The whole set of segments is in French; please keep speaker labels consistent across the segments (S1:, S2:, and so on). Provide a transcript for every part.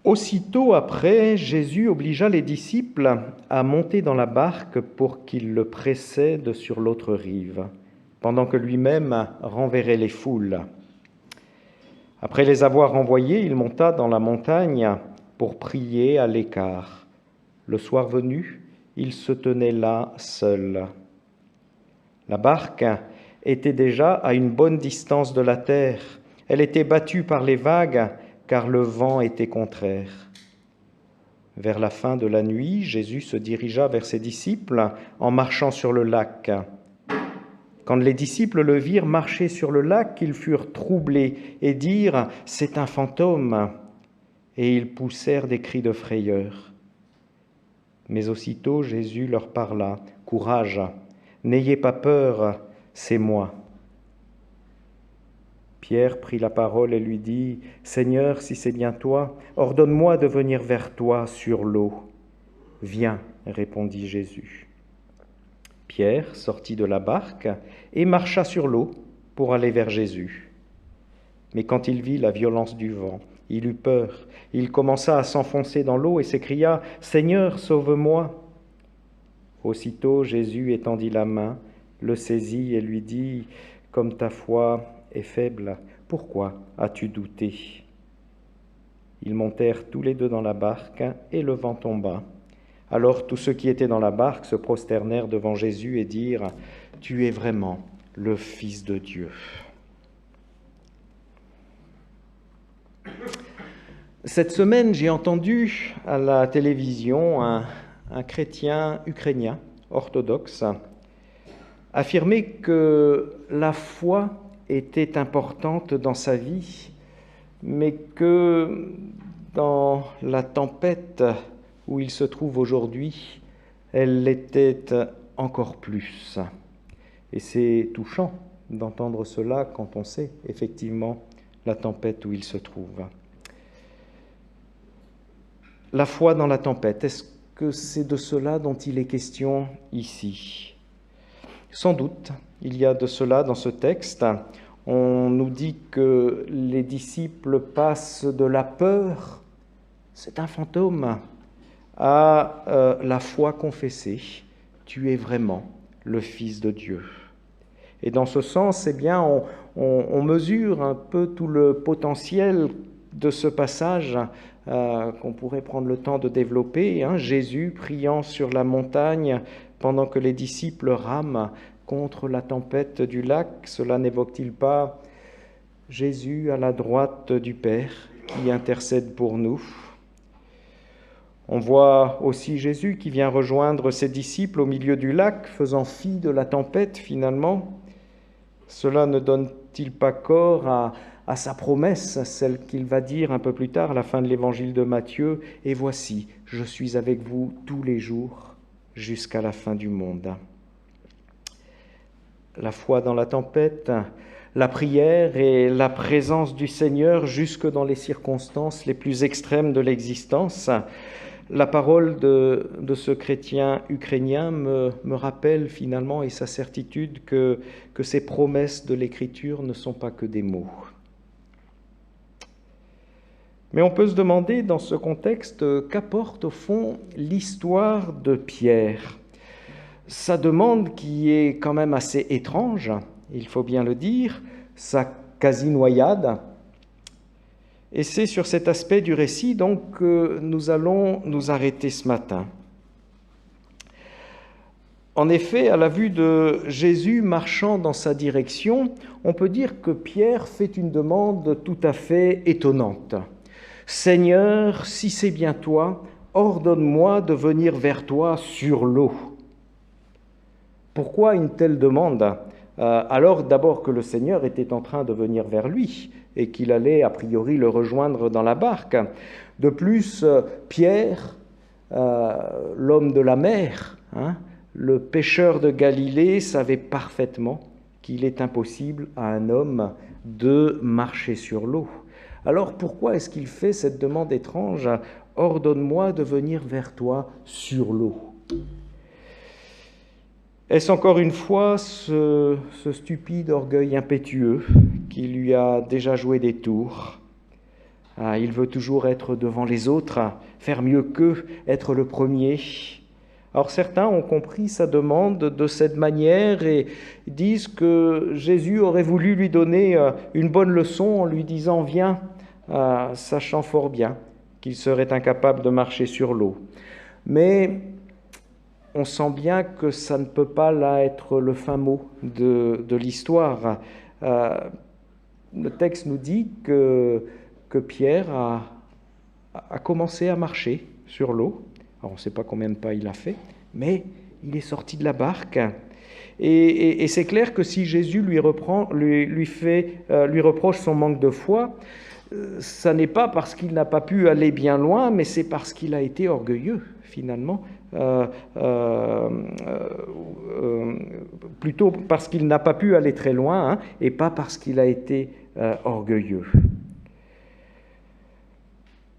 S1: Aussitôt après, Jésus obligea les disciples à monter dans la barque pour qu'ils le précèdent sur l'autre rive, pendant que lui-même renverrait les foules. Après les avoir renvoyés, il monta dans la montagne pour prier à l'écart. Le soir venu, il se tenait là seul. La barque était déjà à une bonne distance de la terre. Elle était battue par les vagues, car le vent était contraire. Vers la fin de la nuit, Jésus se dirigea vers ses disciples en marchant sur le lac. Quand les disciples le virent marcher sur le lac, ils furent troublés et dirent « C'est un fantôme !» et ils poussèrent des cris de frayeur. Mais aussitôt Jésus leur parla « Courage, n'ayez pas peur, c'est moi. » Pierre prit la parole et lui dit « Seigneur, si c'est bien toi, ordonne-moi de venir vers toi sur l'eau. » « Viens, répondit Jésus. Pierre sortit de la barque et marcha sur l'eau pour aller vers Jésus. Mais quand il vit la violence du vent, il eut peur. Il commença à s'enfoncer dans l'eau et s'écria « Seigneur, sauve-moi !» Aussitôt Jésus étendit la main, le saisit et lui dit « Comme ta foi est faible, pourquoi as-tu douté ?» Ils montèrent tous les deux dans la barque et le vent tomba. Alors tous ceux qui étaient dans la barque se prosternèrent devant Jésus et dirent « Tu es vraiment le Fils de Dieu. » Cette semaine, j'ai entendu à la télévision un chrétien ukrainien orthodoxe affirmer que la foi était importante dans sa vie, mais que dans la tempête où il se trouve aujourd'hui, elle l'était encore plus. Et c'est touchant d'entendre cela quand on sait effectivement la tempête où il se trouve. La foi dans la tempête, est-ce que c'est de cela dont il est question ici? Sans doute, il y a de cela dans ce texte. On nous dit que les disciples passent de la peur, c'est un fantôme, à la foi confessée, tu es vraiment le Fils de Dieu. Et dans ce sens, eh bien, on mesure un peu tout le potentiel de ce passage qu'on pourrait prendre le temps de développer. Jésus priant sur la montagne pendant que les disciples rament contre la tempête du lac, cela n'évoque-t-il pas Jésus à la droite du Père qui intercède pour nous? On voit aussi Jésus qui vient rejoindre ses disciples au milieu du lac, faisant fi de la tempête finalement. Cela ne donne-t-il pas corps à sa promesse, celle qu'il va dire un peu plus tard à la fin de l'évangile de Matthieu, « Et voici, je suis avec vous tous les jours jusqu'à la fin du monde. » La foi dans la tempête, la prière et la présence du Seigneur jusque dans les circonstances les plus extrêmes de l'existence. La parole de ce chrétien ukrainien me rappelle finalement et sa certitude que ces promesses de l'Écriture ne sont pas que des mots. Mais on peut se demander dans ce contexte qu'apporte au fond l'histoire de Pierre. Sa demande qui est quand même assez étrange, il faut bien le dire, sa quasi-noyade. Et c'est sur cet aspect du récit donc que nous allons nous arrêter ce matin. En effet, à la vue de Jésus marchant dans sa direction, on peut dire que Pierre fait une demande tout à fait étonnante. « Seigneur, si c'est bien toi, ordonne-moi de venir vers toi sur l'eau. » Pourquoi une telle demande ? Alors d'abord que le Seigneur était en train de venir vers lui et qu'il allait a priori le rejoindre dans la barque. De plus, Pierre, l'homme de la mer, le pêcheur de Galilée, savait parfaitement qu'il est impossible à un homme de marcher sur l'eau. Alors pourquoi est-ce qu'il fait cette demande étrange « Ordonne-moi de venir vers toi sur l'eau » ? Est-ce encore une fois ce stupide orgueil impétueux qui lui a déjà joué des tours? Il veut toujours être devant les autres, faire mieux qu'eux, être le premier. Alors certains ont compris sa demande de cette manière et disent que Jésus aurait voulu lui donner une bonne leçon en lui disant « Viens », sachant fort bien qu'il serait incapable de marcher sur l'eau. Mais on sent bien que ça ne peut pas là être le fin mot de l'histoire. Le texte nous dit que Pierre a commencé à marcher sur l'eau. Alors on ne sait pas combien de pas il a fait, mais il est sorti de la barque. Et c'est clair que si Jésus lui reproche son manque de foi, ça n'est pas parce qu'il n'a pas pu aller bien loin, mais c'est parce qu'il a été orgueilleux, finalement. Plutôt parce qu'il n'a pas pu aller très loin, hein, et pas parce qu'il a été orgueilleux.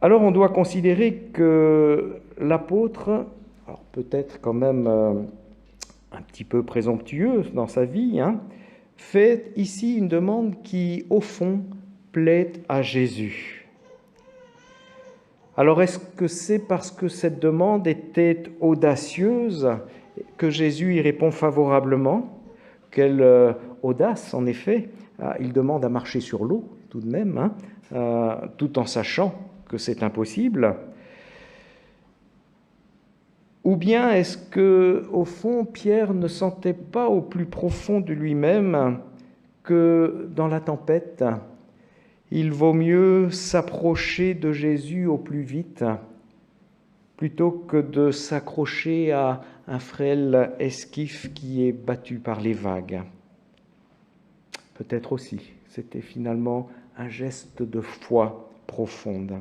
S1: Alors on doit considérer que l'apôtre, alors peut-être quand même un petit peu présomptueux dans sa vie, hein, fait ici une demande qui, au fond, plaît à Jésus. Alors est-ce que c'est parce que cette demande était audacieuse que Jésus y répond favorablement? Quelle audace, en effet. Il demande à marcher sur l'eau, tout de même, hein, tout en sachant que c'est impossible. Ou bien est-ce que, au fond, Pierre ne sentait pas au plus profond de lui-même que dans la tempête, il vaut mieux s'approcher de Jésus au plus vite plutôt que de s'accrocher à un frêle esquif qui est battu par les vagues. Peut-être aussi, c'était finalement un geste de foi profonde.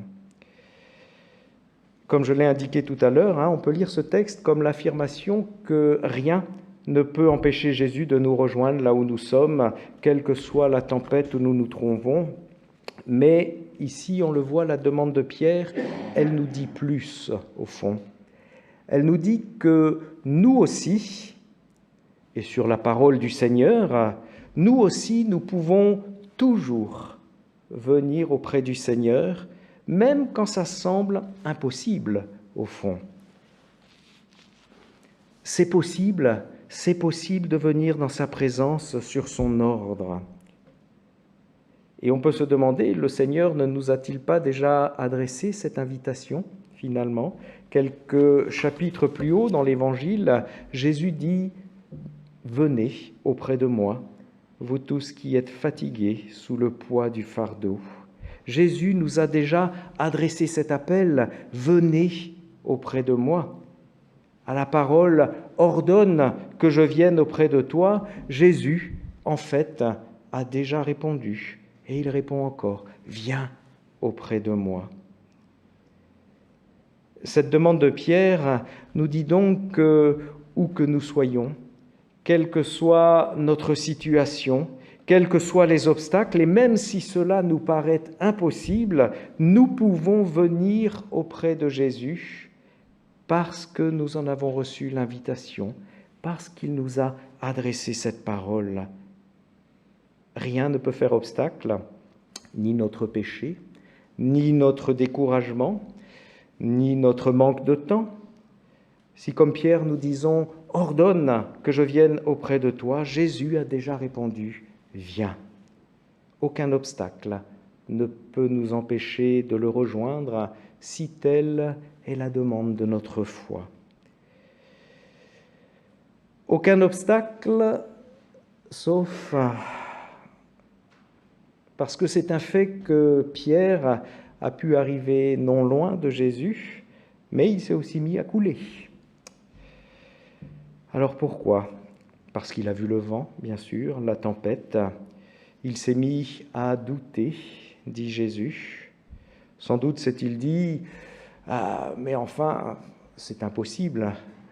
S1: Comme je l'ai indiqué tout à l'heure, on peut lire ce texte comme l'affirmation que rien ne peut empêcher Jésus de nous rejoindre là où nous sommes, quelle que soit la tempête où nous nous trouvons. Mais ici, on le voit, la demande de Pierre, elle nous dit plus, au fond. Elle nous dit que nous aussi, et sur la parole du Seigneur, nous aussi, nous pouvons toujours venir auprès du Seigneur, même quand ça semble impossible, au fond. C'est possible de venir dans sa présence sur son ordre. Et on peut se demander, le Seigneur ne nous a-t-il pas déjà adressé cette invitation, finalement? Quelques chapitres plus haut dans l'Évangile, Jésus dit « Venez auprès de moi, vous tous qui êtes fatigués sous le poids du fardeau. » Jésus nous a déjà adressé cet appel « Venez auprès de moi ». À la parole « Ordonne que je vienne auprès de toi », Jésus, en fait, a déjà répondu. Et il répond encore « Viens auprès de moi ». Cette demande de Pierre nous dit donc que, où que nous soyons, quelle que soit notre situation, quels que soient les obstacles, et même si cela nous paraît impossible, nous pouvons venir auprès de Jésus parce que nous en avons reçu l'invitation, parce qu'il nous a adressé cette parole. Rien ne peut faire obstacle, ni notre péché, ni notre découragement, ni notre manque de temps. Si, comme Pierre, nous disons « Ordonne que je vienne auprès de toi », Jésus a déjà répondu « Viens ». Aucun obstacle ne peut nous empêcher de le rejoindre si telle est la demande de notre foi. Aucun obstacle, sauf parce que c'est un fait que Pierre a pu arriver non loin de Jésus, mais il s'est aussi mis à couler. Alors pourquoi? Parce qu'il a vu le vent, bien sûr, la tempête. Il s'est mis à douter, dit Jésus. Sans doute s'est-il dit « Mais enfin, c'est impossible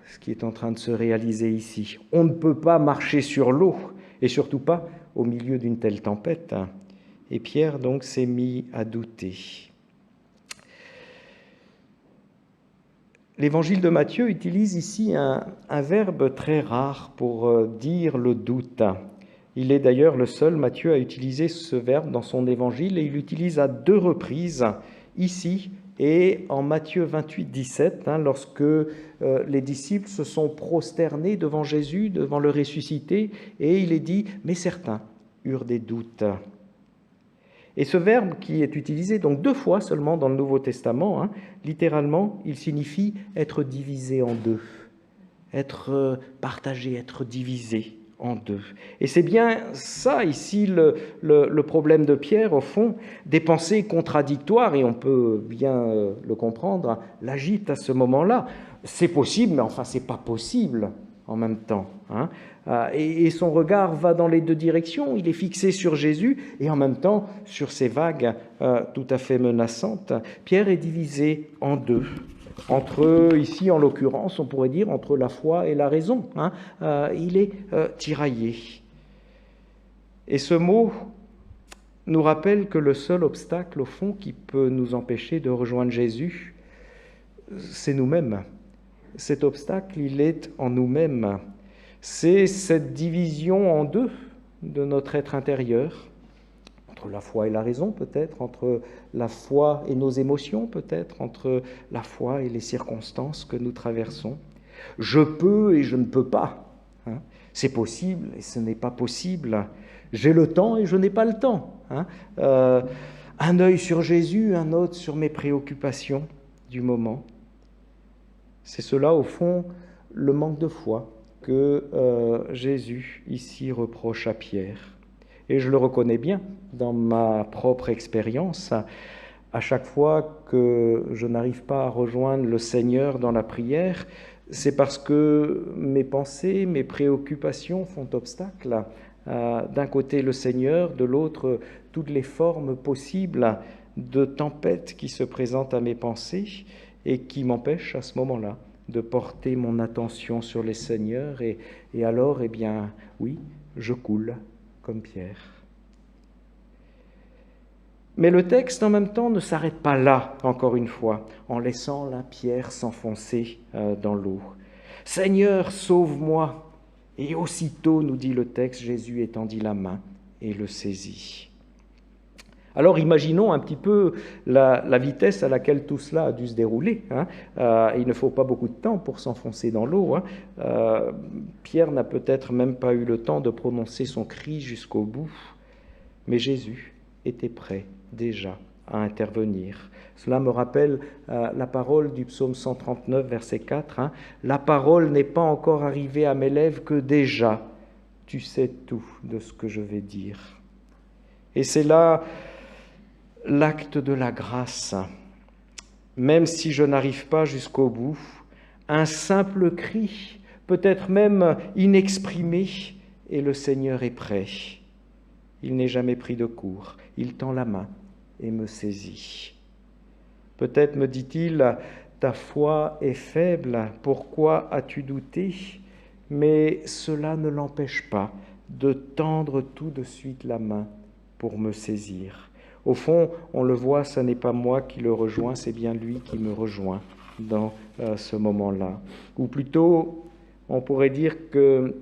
S1: ce qui est en train de se réaliser ici. On ne peut pas marcher sur l'eau, et surtout pas au milieu d'une telle tempête. » Et Pierre donc s'est mis à douter. L'évangile de Matthieu utilise ici un verbe très rare pour dire le doute. Il est d'ailleurs le seul, Matthieu, à utiliser ce verbe dans son évangile, et il l'utilise à 2 reprises. ici et en Matthieu 28, 17, lorsque les disciples se sont prosternés devant Jésus, devant le ressuscité, et il est dit « mais certains eurent des doutes ». Et ce verbe qui est utilisé donc 2 fois seulement dans le Nouveau Testament, littéralement, il signifie être divisé en deux, être partagé, être divisé en deux. Et c'est bien ça ici le problème de Pierre, au fond, des pensées contradictoires, et on peut bien le comprendre, l'agitent à ce moment-là. C'est possible, mais enfin c'est pas possible en même temps. Et son regard va dans les 2 directions, il est fixé sur Jésus et en même temps sur ces vagues tout à fait menaçantes. Pierre est divisé en deux, entre, ici en l'occurrence, on pourrait dire, entre la foi et la raison. Il est tiraillé. Et ce mot nous rappelle que le seul obstacle, au fond, qui peut nous empêcher de rejoindre Jésus, c'est nous-mêmes. Cet obstacle, il est en nous-mêmes. C'est cette division en deux de notre être intérieur, entre la foi et la raison peut-être, entre la foi et nos émotions peut-être, entre la foi et les circonstances que nous traversons. Je peux et je ne peux pas. C'est possible et ce n'est pas possible. J'ai le temps et je n'ai pas le temps. Un œil sur Jésus, un autre sur mes préoccupations du moment. C'est cela, au fond, le manque de foi que Jésus ici reproche à Pierre. Et je le reconnais bien dans ma propre expérience. À chaque fois que je n'arrive pas à rejoindre le Seigneur dans la prière, c'est parce que mes pensées, mes préoccupations font obstacle. D'un côté le Seigneur, de l'autre toutes les formes possibles de tempêtes qui se présentent à mes pensées et qui m'empêchent à ce moment-là de porter mon attention sur les Seigneurs, et alors, eh bien, oui, je coule comme Pierre. Mais le texte, en même temps, ne s'arrête pas là, encore une fois, en laissant la pierre s'enfoncer dans l'eau. « Seigneur, sauve-moi » Et aussitôt, nous dit le texte, Jésus étendit la main et le saisit. Alors imaginons un petit peu la vitesse à laquelle tout cela a dû se dérouler. Il ne faut pas beaucoup de temps pour s'enfoncer dans l'eau. Pierre n'a peut-être même pas eu le temps de prononcer son cri jusqu'au bout, mais Jésus était prêt déjà à intervenir. Cela me rappelle la parole du psaume 139, verset 4. La parole n'est pas encore arrivée à mes lèvres que déjà tu sais tout de ce que je vais dire. Et c'est là l'acte de la grâce. Même si je n'arrive pas jusqu'au bout, un simple cri, peut-être même inexprimé, et le Seigneur est prêt. Il n'est jamais pris de court. Il tend la main et me saisit. Peut-être me dit-il, ta foi est faible, pourquoi as-tu douté? Mais cela ne l'empêche pas de tendre tout de suite la main pour me saisir. Au fond, on le voit, ce n'est pas moi qui le rejoins, c'est bien lui qui me rejoint dans ce moment-là. Ou plutôt, on pourrait dire que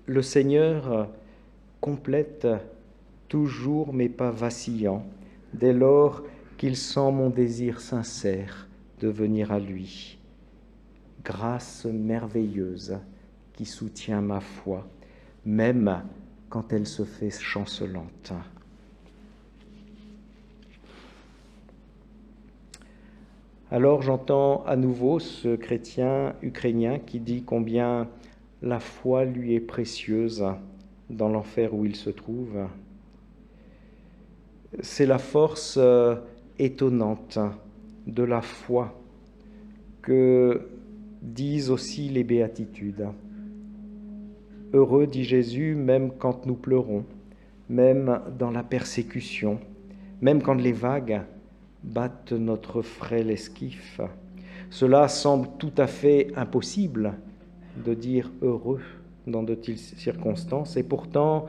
S1: le Seigneur complète toujours mes pas vacillants, dès lors qu'il sent mon désir sincère de venir à lui. Grâce merveilleuse qui soutient ma foi, même quand elle se fait chancelante. Alors j'entends à nouveau ce chrétien ukrainien qui dit combien la foi lui est précieuse dans l'enfer où il se trouve. C'est la force étonnante de la foi que disent aussi les béatitudes. Heureux, dit Jésus, même quand nous pleurons, même dans la persécution, même quand les vagues battent notre frêle esquif. Cela semble tout à fait impossible de dire heureux dans de telles circonstances. Et pourtant,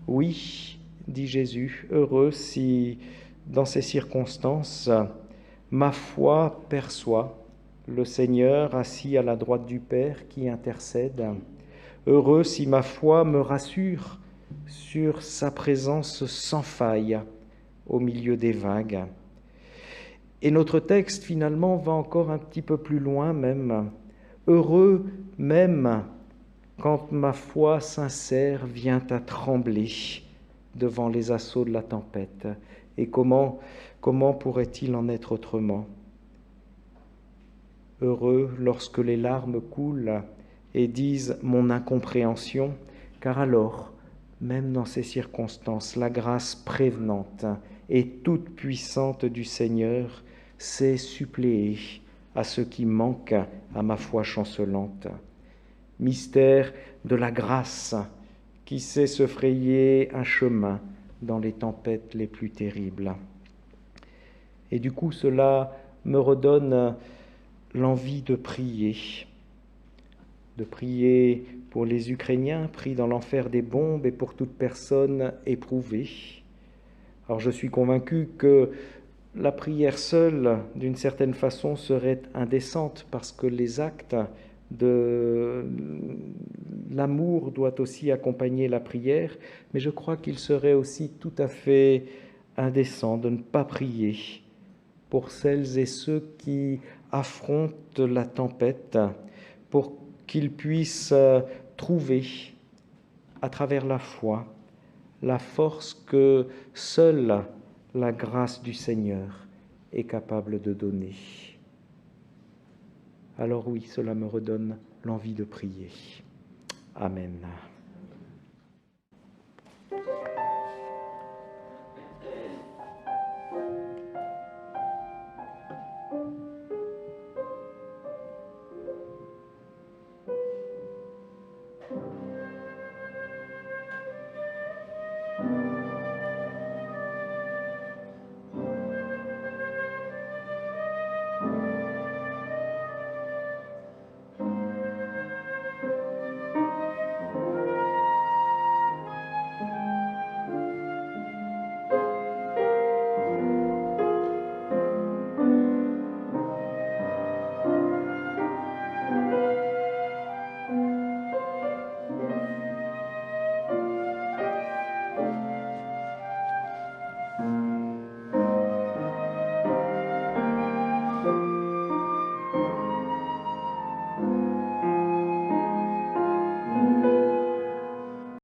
S1: oui, dit Jésus, heureux si dans ces circonstances, ma foi perçoit le Seigneur assis à la droite du Père qui intercède. Heureux si ma foi me rassure sur sa présence sans faille au milieu des vagues. Et notre texte, finalement, va encore un petit peu plus loin même. Heureux même quand ma foi sincère vient à trembler devant les assauts de la tempête. Et comment pourrait-il en être autrement? Heureux lorsque les larmes coulent et disent mon incompréhension, car alors, même dans ces circonstances, la grâce prévenante et toute puissante du Seigneur sait suppléer à ce qui manque à ma foi chancelante. Mystère de la grâce qui sait se frayer un chemin dans les tempêtes les plus terribles. Et du coup, cela me redonne l'envie de prier pour les Ukrainiens pris dans l'enfer des bombes et pour toute personne éprouvée. Alors je suis convaincu que la prière seule, d'une certaine façon, serait indécente parce que les actes de l'amour doivent aussi accompagner la prière, mais je crois qu'il serait aussi tout à fait indécent de ne pas prier pour celles et ceux qui affrontent la tempête, pour qu'ils puissent trouver à travers la foi la force que seule la grâce du Seigneur est capable de donner. Alors oui, cela me redonne l'envie de prier. Amen.